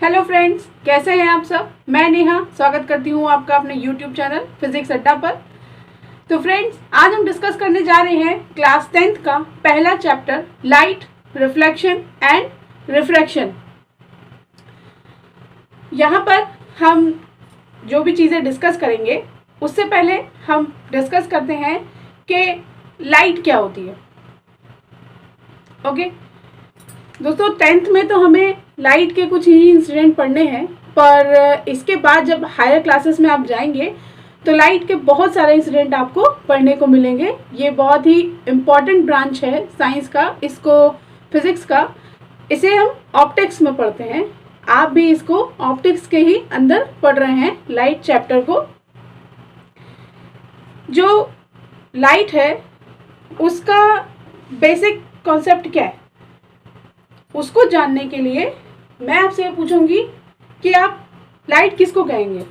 Hello friends, कैसे हैं आप सब। मैं नेहा स्वागत करती हूँ आपका अपने यूट्यूब चैनल फिजिक्स अड्डा पर। तो फ्रेंड्स, आज हम डिस्कस करने जा रहे हैं क्लास 10th का पहला chapter light, reflection and refraction. यहाँ पर हम जो भी चीज़ें डिस्कस करेंगे उससे पहले हम डिस्कस करते हैं कि लाइट क्या होती है। ओके दोस्तों, 10th में तो हमें लाइट के कुछ ही इंसिडेंट पढ़ने हैं, पर इसके बाद जब हायर क्लासेस में आप जाएंगे तो लाइट के बहुत सारे इंसिडेंट आपको पढ़ने को मिलेंगे। ये बहुत ही इम्पॉर्टेंट ब्रांच है साइंस का, इसको फिजिक्स का, इसे हम ऑप्टिक्स में पढ़ते हैं। आप भी इसको ऑप्टिक्स के ही अंदर पढ़ रहे हैं लाइट चैप्टर को। जो लाइट है उसका बेसिक कॉन्सेप्ट क्या है, उसको जानने के लिए मैं आपसे पूछूंगी कि आप लाइट किसको कहेंगे।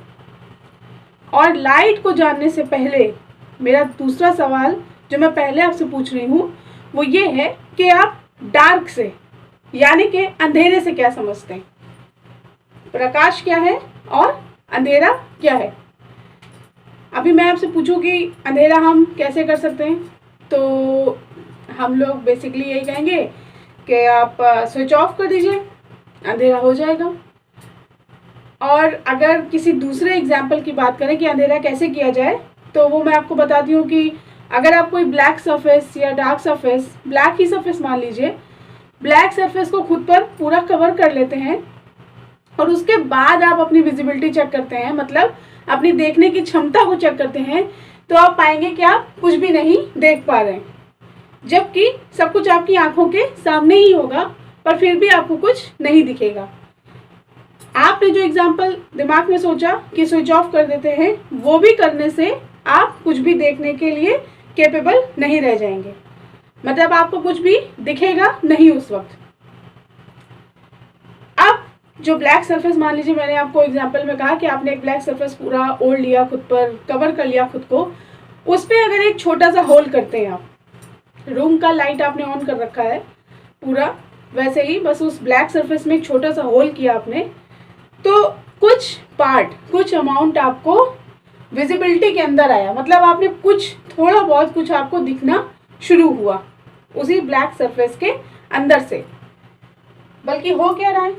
और लाइट को जानने से पहले मेरा दूसरा सवाल जो मैं पहले आपसे पूछ रही हूँ वो ये है कि आप डार्क से यानी कि अंधेरे से क्या समझते हैं। प्रकाश क्या है और अंधेरा क्या है। अभी मैं आपसे पूछूं कि अंधेरा हम कैसे कर सकते हैं, तो हम लोग बेसिकली यही कहेंगे कि आप स्विच ऑफ कर दीजिए, अंधेरा हो जाएगा। और अगर किसी दूसरे एग्जाम्पल की बात करें कि अंधेरा कैसे किया जाए, तो वो मैं आपको बताती हूँ कि अगर आप कोई ब्लैक सरफेस या डार्क सरफेस, ब्लैक ही सरफेस मान लीजिए, ब्लैक सरफेस को खुद पर पूरा कवर कर लेते हैं और उसके बाद आप अपनी विजिबिलिटी चेक करते हैं, मतलब अपनी देखने की क्षमता को चेक करते हैं, तो आप पाएंगे कि आप कुछ भी नहीं देख पा रहे हैं, जबकि सब कुछ आपकी आंखों के सामने ही होगा, पर फिर भी आपको कुछ नहीं दिखेगा। आपने जो एग्जाम्पल दिमाग में सोचा कि स्विच ऑफ कर देते हैं, वो भी करने से आप कुछ भी देखने के लिए कैपेबल नहीं रह जाएंगे, मतलब आपको कुछ भी दिखेगा नहीं उस वक्त। अब जो ब्लैक सरफेस मान लीजिए, मैंने आपको एग्जाम्पल में कहा कि आपने एक ब्लैक सरफेस पूरा ओढ़ लिया, खुद पर कवर कर लिया खुद को, उस पर अगर एक छोटा सा होल करते हैं, आप रूम का लाइट आपने ऑन कर रखा है पूरा, वैसे ही बस उस ब्लैक सरफेस में एक छोटा सा होल किया आपने, तो कुछ पार्ट, कुछ अमाउंट आपको विजिबिलिटी के अंदर आया, मतलब आपने कुछ थोड़ा बहुत कुछ आपको दिखना शुरू हुआ उसी ब्लैक सरफेस के अंदर से। बल्कि हो क्या रहा है,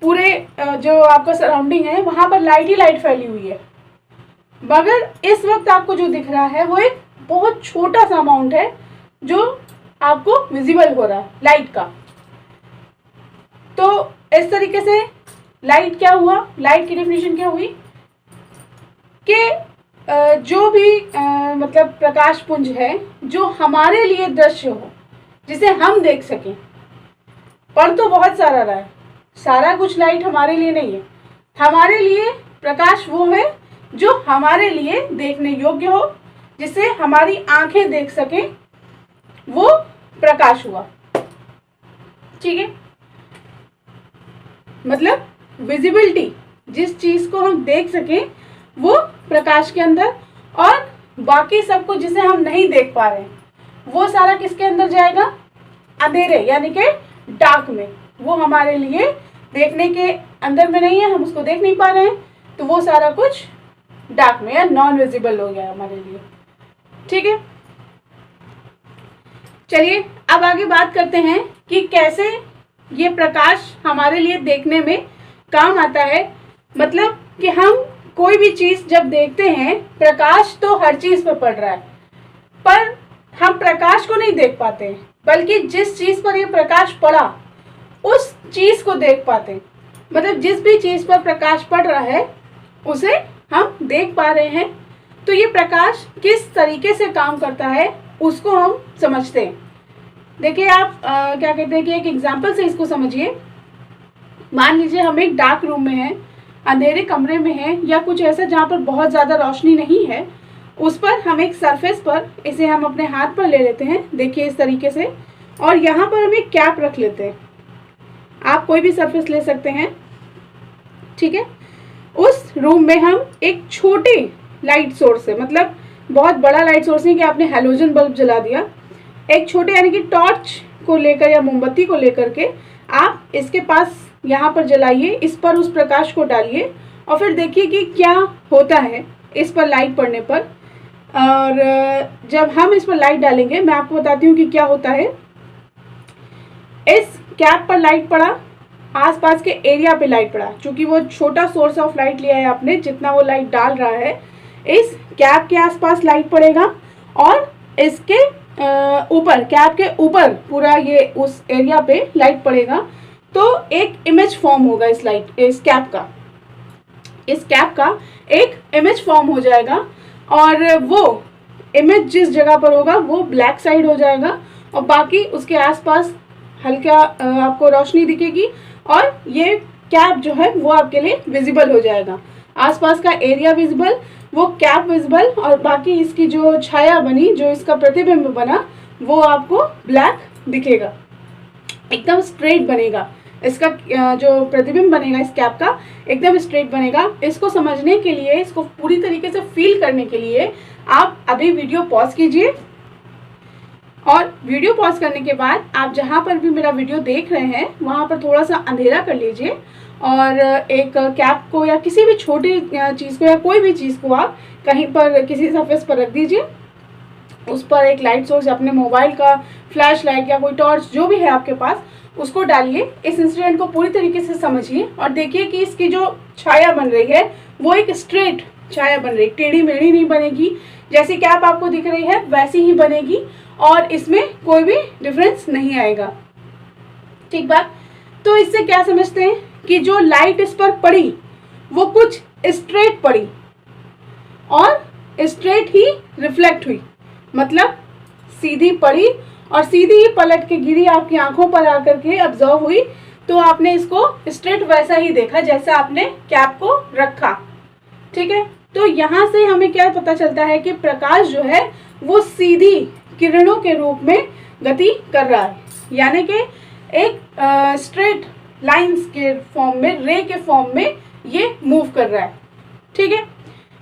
पूरे जो आपका सराउंडिंग है वहां पर लाइट ही लाइट फैली हुई है, मगर इस वक्त आपको जो दिख रहा है वो एक बहुत छोटा सा अमाउंट है जो आपको विजिबल हो रहा है लाइट का। तो इस तरीके से लाइट क्या हुआ, लाइट की डेफिनेशन क्या हुई कि जो भी मतलब प्रकाश पुंज है जो हमारे लिए दृश्य हो, जिसे हम देख सकें। पर तो बहुत सारा रहा है, सारा कुछ लाइट हमारे लिए नहीं है। हमारे लिए प्रकाश वो है जो हमारे लिए देखने योग्य हो, जिसे हमारी आंखें देख सकें, वो प्रकाश हुआ। ठीक है, मतलब विजिबिलिटी, जिस चीज को हम देख सकें वो प्रकाश के अंदर, और बाकी सब कुछ जिसे हम नहीं देख पा रहे हैं वो सारा किसके अंदर जाएगा, अंधेरे यानी कि डार्क में। वो हमारे लिए देखने के अंदर में नहीं है, हम उसको देख नहीं पा रहे हैं, तो वो सारा कुछ डार्क में या नॉन विजिबल हो गया हमारे लिए। ठीक है, चलिए अब आगे बात करते हैं कि कैसे ये प्रकाश हमारे लिए देखने में काम आता है। मतलब कि हम कोई भी चीज जब देखते हैं, प्रकाश तो हर चीज पर पड़ रहा है, पर हम प्रकाश को नहीं देख पाते, बल्कि जिस चीज पर ये प्रकाश पड़ा उस चीज को देख पाते हैं। मतलब जिस भी चीज पर प्रकाश पड़ रहा है उसे हम देख पा रहे हैं। तो ये प्रकाश किस तरीके से काम करता है उसको हम समझते हैं। देखिए आप क्या कहते हैं कि एक एग्जाम्पल से इसको समझिए। मान लीजिए हम एक डार्क रूम में हैं, अंधेरे कमरे में हैं, या कुछ ऐसा जहाँ पर बहुत ज़्यादा रोशनी नहीं है, उस पर हम एक सरफेस पर, इसे हम अपने हाथ पर ले लेते हैं, देखिए इस तरीके से, और यहाँ पर हम एक कैप रख लेते हैं। आप कोई भी सरफेस ले सकते हैं, ठीक है। उस रूम में हम एक छोटे लाइट सोर्स से, मतलब बहुत बड़ा लाइट सोर्स नहीं कि आपने हैलोजन बल्ब जला दिया, एक छोटे यानी कि टॉर्च को लेकर या मोमबत्ती को लेकर के आप इसके पास यहाँ पर जलाइए, इस पर उस प्रकाश को डालिए और फिर देखिए कि क्या होता है इस पर लाइट पड़ने पर। और जब हम इस पर लाइट डालेंगे, मैं आपको बताती हूँ कि क्या होता है। इस कैप पर लाइट पड़ा, आसपास के एरिया पे लाइट पड़ा, क्योंकि वो छोटा सोर्स ऑफ लाइट लिया है आपने, जितना वो लाइट डाल रहा है इस कैप के आसपास लाइट पड़ेगा और इसके ऊपर, कैप के ऊपर पूरा ये उस एरिया पे लाइट पड़ेगा। तो एक इमेज फॉर्म होगा इस कैप का एक इमेज फॉर्म हो जाएगा और वो इमेज जिस जगह पर होगा वो ब्लैक साइड हो जाएगा और बाकी उसके आसपास हल्का आपको रोशनी दिखेगी और ये कैप जो है वो आपके लिए विजिबल हो जाएगा। आसपास का एरिया विजिबल, वो कैप विजिबल और बाकी इसकी जो छाया बनी, जो इसका प्रतिबिंब बना, वो आपको ब्लैक दिखेगा, एकदम स्ट्रेट बनेगा। इसका जो प्रतिबिंब बनेगा इस कैप का एकदम स्ट्रेट बनेगा। इसको समझने के लिए, इसको पूरी तरीके से फील करने के लिए आप अभी वीडियो पॉज कीजिए और वीडियो पॉज करने के बाद आप जहाँ पर भी मेरा वीडियो देख रहे हैं वहाँ पर थोड़ा सा अंधेरा कर लीजिए और एक कैप को या किसी भी छोटी चीज़ को या कोई भी चीज़ को आप कहीं पर किसी सरफेस पर रख दीजिए। उस पर एक लाइट सोर्स, अपने मोबाइल का फ्लैश लाइट या कोई टॉर्च जो भी है आपके पास, उसको डालिए। इस इंसिडेंट को पूरी तरीके से समझिए और देखिए कि इसकी जो छाया बन रही है वो एक स्ट्रेट छाया बन रही, टेढ़ी मेढ़ी नहीं बनेगी। जैसी कैप आपको दिख रही है वैसी ही बनेगी और इसमें कोई भी डिफरेंस नहीं आएगा। ठीक बात। तो इससे क्या समझते हैं कि जो लाइट इस पर पड़ी वो कुछ स्ट्रेट पड़ी और स्ट्रेट ही रिफ्लेक्ट हुई, मतलब सीधी पड़ी और सीधी ही पलट के गिरी, आपकी आंखों पर आकर के ऑब्जर्व हुई। तो आपने इसको स्ट्रेट वैसा ही देखा जैसा आपने कैप को रखा। ठीक है। तो यहाँ से हमें क्या पता चलता है कि प्रकाश जो है वो सीधी किरणों के रूप में गति कर रहा है, यानी कि एक स्ट्रेट लाइंस के फॉर्म में, रे के फॉर्म में ये मूव कर रहा है। ठीक है।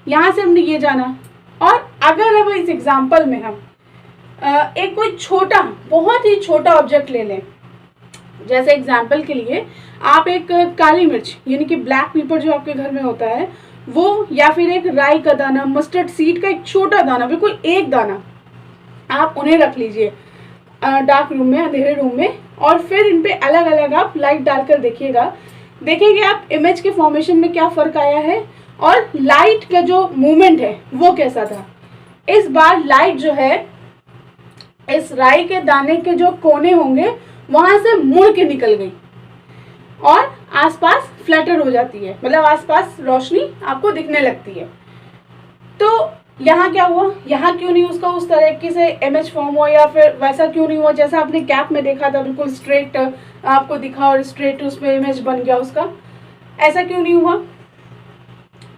यहाँ से हमने ये जाना। और अगर अब इस एग्जाम्पल में हम एक कोई छोटा, बहुत ही छोटा ऑब्जेक्ट ले लें, जैसे एग्जाम्पल के लिए आप एक काली मिर्च यानी कि ब्लैक पेपर जो आपके घर में होता है वो, या फिर एक राई का दाना, मस्टर्ड सीड का एक छोटा दाना, बिल्कुल एक दाना, आप उन्हें रख लीजिए डार्क रूम में, अंधेरे रूम में, और फिर इन पे अलग अलग आप लाइट डालकर देखिएगा। देखेंगे आप इमेज के फॉर्मेशन में क्या फ़र्क आया है और लाइट का जो मूवमेंट है वो कैसा था। इस बार लाइट जो है इस राई के दाने के जो कोने होंगे वहां से मुड़ के निकल गई और आसपास फ्लैटर हो जाती है, मतलब आसपास रोशनी आपको दिखने लगती है। तो यहाँ क्या हुआ, यहाँ क्यों नहीं उसका उस तरीके से इमेज फॉर्म हुआ, या फिर वैसा क्यों नहीं हुआ जैसा आपने कैप में देखा था, बिल्कुल स्ट्रेट आपको दिखा और स्ट्रेट उसमें इमेज बन गया उसका। ऐसा क्यों नहीं हुआ?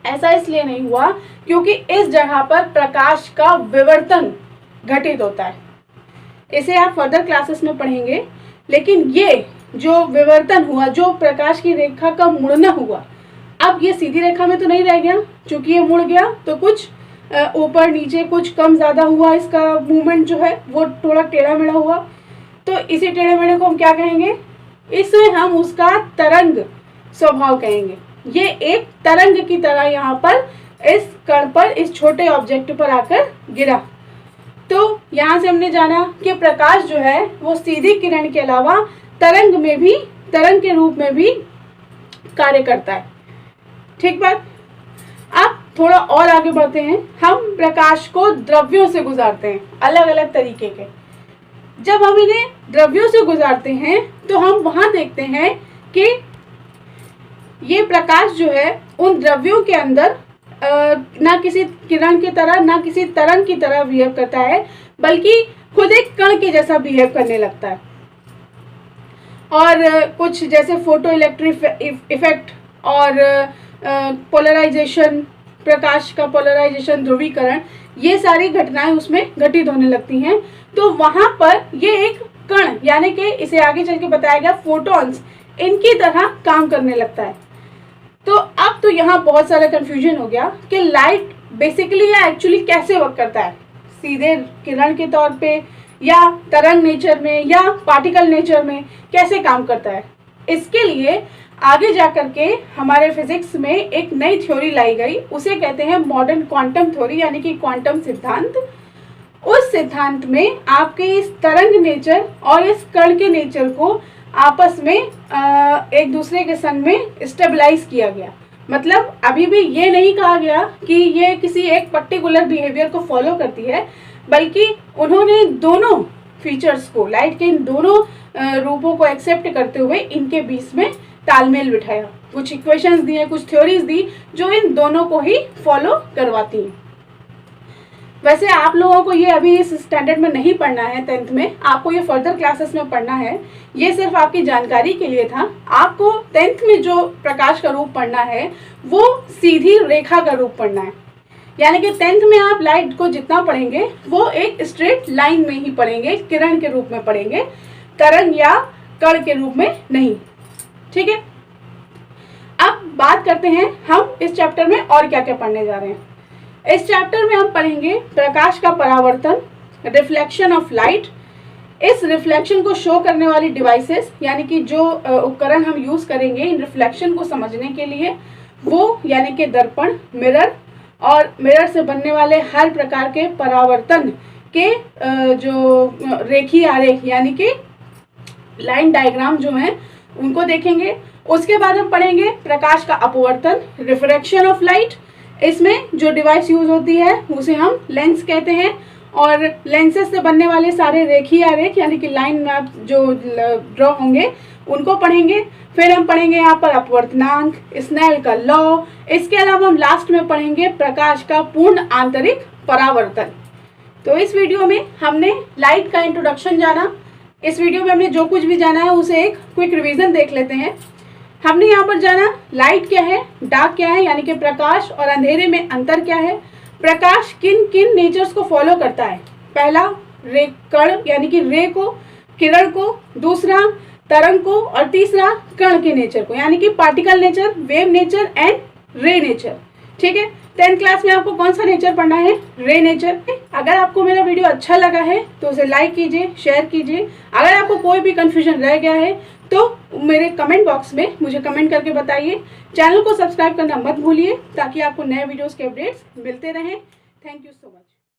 ऐसा इसलिए नहीं हुआ क्योंकि इस जगह पर प्रकाश का विवर्तन घटित होता है। इसे आप फर्दर क्लासेस में पढ़ेंगे, लेकिन ये जो विवर्तन हुआ, जो प्रकाश की रेखा का मुड़ना हुआ, अब ये सीधी रेखा में तो नहीं रह गया, क्योंकि ये मुड़ गया तो कुछ ऊपर नीचे, कुछ कम ज़्यादा हुआ, इसका मूवमेंट जो है वो थोड़ा टेढ़ा मेढ़ा हुआ। तो इसी टेढ़े मेढ़े को हम क्या कहेंगे? इसे हम उसका तरंग स्वभाव कहेंगे। ये एक तरंग की तरह यहाँ पर इस कण पर, इस छोटे ऑब्जेक्ट पर आकर गिरा। तो यहाँ से हमने जाना कि प्रकाश जो है वो सीधी किरण के अलावा तरंग में भी, तरंग के रूप में भी कार्य करता है। ठीक बात। अब थोड़ा और आगे बढ़ते हैं। हम प्रकाश को द्रव्यों से गुजारते हैं, अलग अलग तरीके के। जब हम इन्हें द्रव्यों से गुजारते हैं तो हम वहां देखते हैं कि ये प्रकाश जो है उन द्रव्यों के अंदर ना किसी किरण की तरह, ना किसी तरंग की तरह बिहेव करता है, बल्कि खुद एक कण के जैसा बिहेव करने लगता है। और कुछ जैसे फोटो इलेक्ट्रिक इफेक्ट और पोलराइजेशन, प्रकाश का पोलराइजेशन, ध्रुवीकरण, ये सारी घटनाएं उसमें घटित होने लगती हैं। तो वहां पर ये एक कण, यानी कि इसे आगे चल के बताया गया फोटॉन्स, इनकी तरह काम करने लगता है। तो अब तो यहाँ बहुत सारा कंफ्यूजन हो गया कि लाइट बेसिकली या एक्चुअली कैसे वर्क करता है, सीधे किरण के तौर पे या तरंग नेचर में या पार्टिकल नेचर में कैसे काम करता है। इसके लिए आगे जा कर के हमारे फिजिक्स में एक नई थ्योरी लाई गई, उसे कहते हैं मॉडर्न क्वांटम थ्योरी यानी कि क्वांटम सिद्धांत। उस सिद्धांत में आपके इस तरंग नेचर और इस कण के नेचर को आपस में एक दूसरे के संग में स्टेबलाइज किया गया। मतलब अभी भी ये नहीं कहा गया कि ये किसी एक पर्टिकुलर बिहेवियर को फॉलो करती है, बल्कि उन्होंने दोनों फीचर्स को, लाइट के इन दोनों रूपों को एक्सेप्ट करते हुए इनके बीच में तालमेल बिठाया, कुछ इक्वेशंस दिए, कुछ थ्योरीज दी जो इन दोनों को ही फॉलो करवाती हैं। वैसे आप लोगों को ये अभी इस स्टैंडर्ड में नहीं पढ़ना है, 10th में, आपको ये फर्दर क्लासेस में पढ़ना है। ये सिर्फ आपकी जानकारी के लिए था। आपको 10th में जो प्रकाश का रूप पढ़ना है वो सीधी रेखा का रूप पढ़ना है, यानी कि 10th में आप लाइट को जितना पढ़ेंगे वो एक स्ट्रेट लाइन में ही पढ़ेंगे, किरण के रूप में पढ़ेंगे, तरंग या कण के रूप में नहीं। ठीक है, अब बात करते हैं हम इस चैप्टर में और क्या क्या पढ़ने जा रहे हैं। इस चैप्टर में हम पढ़ेंगे प्रकाश का परावर्तन, रिफ्लेक्शन ऑफ लाइट। इस रिफ्लेक्शन को शो करने वाली डिवाइसेस, यानी कि जो उपकरण हम यूज करेंगे इन रिफ्लेक्शन को समझने के लिए, वो यानी कि दर्पण, मिरर, और मिरर से बनने वाले हर प्रकार के परावर्तन के जो रेखीय आरेख यानी कि लाइन डायग्राम जो है उनको देखेंगे। उसके बाद हम पढ़ेंगे प्रकाश का अपवर्तन, रिफ्रैक्शन ऑफ लाइट। इसमें जो डिवाइस यूज होती है उसे हम लेंस कहते हैं, और लेंसेज से बनने वाले सारे रेखीय आरेख यानी कि लाइन मैप जो ड्रॉ होंगे उनको पढ़ेंगे। फिर हम पढ़ेंगे यहाँ पर अपवर्तनांक, स्नेल का लॉ। इसके अलावा हम लास्ट में पढ़ेंगे प्रकाश का पूर्ण आंतरिक परावर्तन। तो इस वीडियो में हमने लाइट का इंट्रोडक्शन जाना। इस वीडियो में हमने जो कुछ भी जाना है उसे एक क्विक रिवीजन देख लेते हैं। हमने यहाँ पर जाना लाइट क्या है, डार्क क्या है, यानी कि प्रकाश और अंधेरे में अंतर क्या है, प्रकाश किन किन नेचर्स को फॉलो करता है। पहला रे कण यानी कि रे को, किरण को, दूसरा तरंग को, और तीसरा कण के नेचर को यानी कि particle nature, wave nature and रे नेचर। ठीक है, 10th क्लास में आपको कौन सा नेचर पढ़ना है, रे नेचर। अगर आपको मेरा वीडियो अच्छा लगा है तो उसे लाइक कीजिए, शेयर कीजिए। अगर आपको कोई भी कंफ्यूजन रह गया है तो मेरे कमेंट बॉक्स में मुझे कमेंट करके बताइए। चैनल को सब्सक्राइब करना मत भूलिए ताकि आपको नए वीडियोस के अपडेट्स मिलते रहें। Thank you so much.